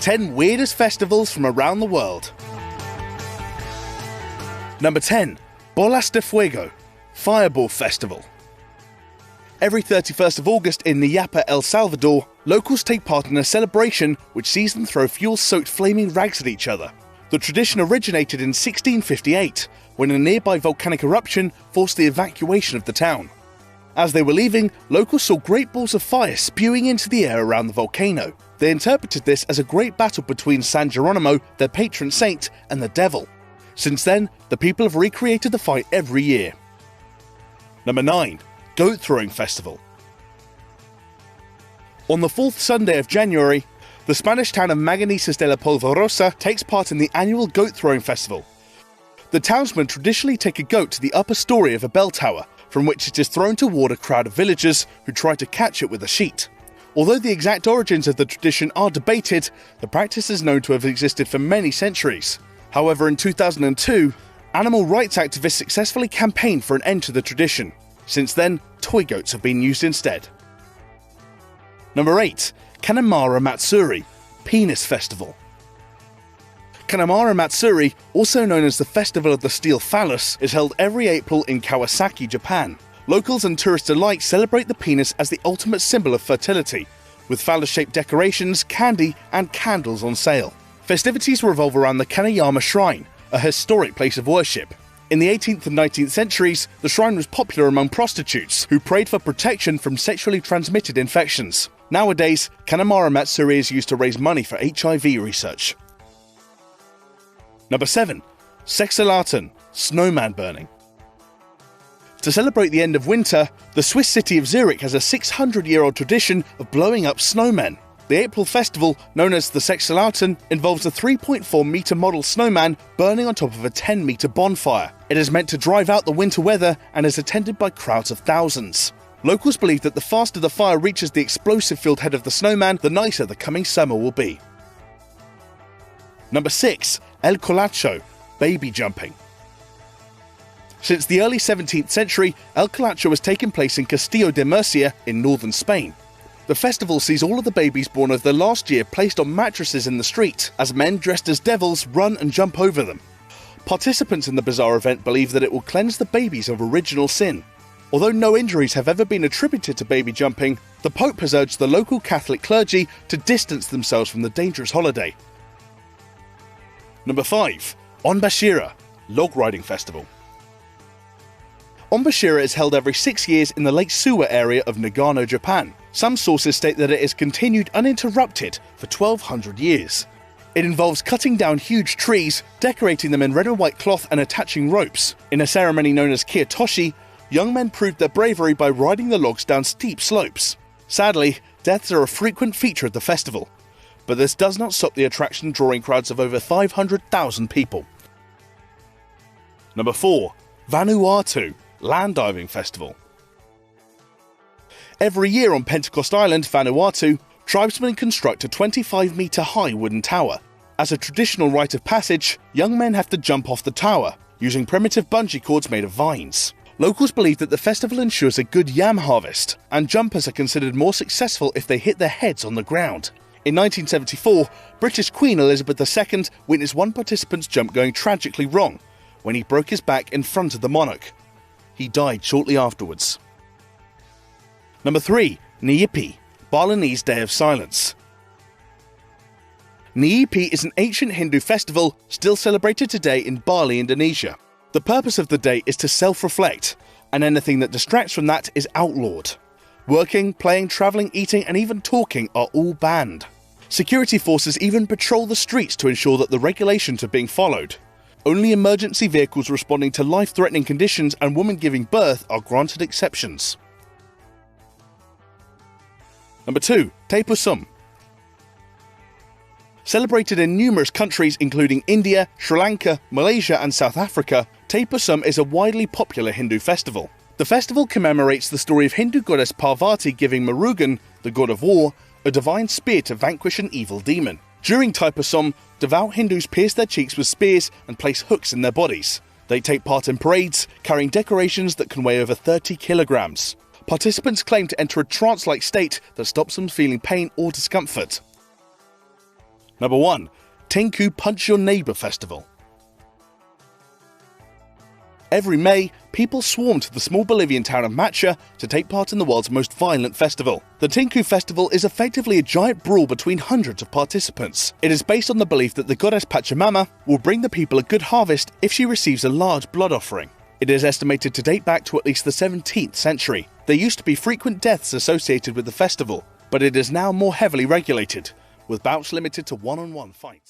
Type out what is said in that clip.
10 weirdest festivals from around the world. Number 10. Bolas de Fuego, Fireball Festival. Every 31st of August in Niyapa, El Salvador, locals take part in a celebration which sees them throw fuel-soaked flaming rags at each other. The tradition originated in 1658, when a nearby volcanic eruption forced the evacuation of the town. As they were leaving, locals saw great balls of fire spewing into the air around the volcano. They interpreted this as a great battle between San Geronimo, their patron saint, and the devil. Since then, the people have recreated the fight every year. Number 9. Goat Throwing Festival. On the 4th Sunday of January, the Spanish town of Maganices de la Polvorosa takes part in the annual Goat Throwing Festival. The townsmen traditionally take a goat to the upper story of a bell tower, from which it is thrown toward a crowd of villagers who try to catch it with a sheet. Although the exact origins of the tradition are debated, the practice is known to have existed for many centuries. However, in 2002, animal rights activists successfully campaigned for an end to the tradition. Since then, toy goats have been used instead. Number 8. Kanamara Matsuri, Penis Festival. Kanamara Matsuri, also known as the Festival of the Steel Phallus, is held every April in Kawasaki, Japan. Locals and tourists alike celebrate the penis as the ultimate symbol of fertility, with phallus-shaped decorations, candy, and candles on sale. Festivities revolve around the Kanayama Shrine, a historic place of worship. In the 18th and 19th centuries, the shrine was popular among prostitutes, who prayed for protection from sexually transmitted infections. Nowadays, Kanamara Matsuri is used to raise money for HIV research. Number 7. Sexilarten, Snowman Burning. To celebrate the end of winter, the Swiss city of Zurich has a 600-year-old tradition of blowing up snowmen. The April festival, known as the Sexilarten, involves a 3.4-metre model snowman burning on top of a 10-metre bonfire. It is meant to drive out the winter weather and is attended by crowds of thousands. Locals believe that the faster the fire reaches the explosive-filled head of the snowman, the nicer the coming summer will be. Number 6. El Colacho, Baby Jumping. Since the early 17th century, El Colacho has taken place in Castillo de Murcia in northern Spain. The festival sees all of the babies born over the last year placed on mattresses in the street, as men dressed as devils run and jump over them. Participants in the bizarre event believe that it will cleanse the babies of original sin. Although no injuries have ever been attributed to baby jumping, the Pope has urged the local Catholic clergy to distance themselves from the dangerous holiday. Number 5. Onbashira, Log Riding Festival. Onbashira is held every 6 years in the Lake Suwa area of Nagano, Japan. Some sources state that it has continued uninterrupted for 1,200 years. It involves cutting down huge trees, decorating them in red and white cloth and attaching ropes. In a ceremony known as Kiyotoshi, young men proved their bravery by riding the logs down steep slopes. Sadly, deaths are a frequent feature of the festival, but this does not stop the attraction drawing crowds of over 500,000 people. Number 4. Vanuatu, Land Diving Festival. Every year on Pentecost Island, Vanuatu, tribesmen construct a 25-metre-high wooden tower. As a traditional rite of passage, young men have to jump off the tower, using primitive bungee cords made of vines. Locals believe that the festival ensures a good yam harvest, and jumpers are considered more successful if they hit their heads on the ground. In 1974, British Queen Elizabeth II witnessed one participant's jump going tragically wrong when he broke his back in front of the monarch. He died shortly afterwards. Number 3. Nyepi, Balinese Day of Silence. Nyepi is an ancient Hindu festival still celebrated today in Bali, Indonesia. The purpose of the day is to self-reflect, and anything that distracts from that is outlawed. Working, playing, travelling, eating, and even talking are all banned. Security forces even patrol the streets to ensure that the regulations are being followed. Only emergency vehicles responding to life-threatening conditions and women giving birth are granted exceptions. Number 2. Tapu. Celebrated in numerous countries including India, Sri Lanka, Malaysia and South Africa, Tapu is a widely popular Hindu festival. The festival commemorates the story of Hindu goddess Parvati giving Murugan, the god of war, a divine spear to vanquish an evil demon. During Taipusam, devout Hindus pierce their cheeks with spears and place hooks in their bodies. They take part in parades, carrying decorations that can weigh over 30 kilograms. Participants claim to enter a trance-like state that stops them feeling pain or discomfort. Number 1. Tenku Punch Your Neighbor Festival. Every May, people swarm to the small Bolivian town of Matsuri to take part in the world's most violent festival. The Tenku Festival is effectively a giant brawl between hundreds of participants. It is based on the belief that the goddess Pachamama will bring the people a good harvest if she receives a large blood offering. It is estimated to date back to at least the 17th century. There used to be frequent deaths associated with the festival, but it is now more heavily regulated, with bouts limited to one-on-one fights.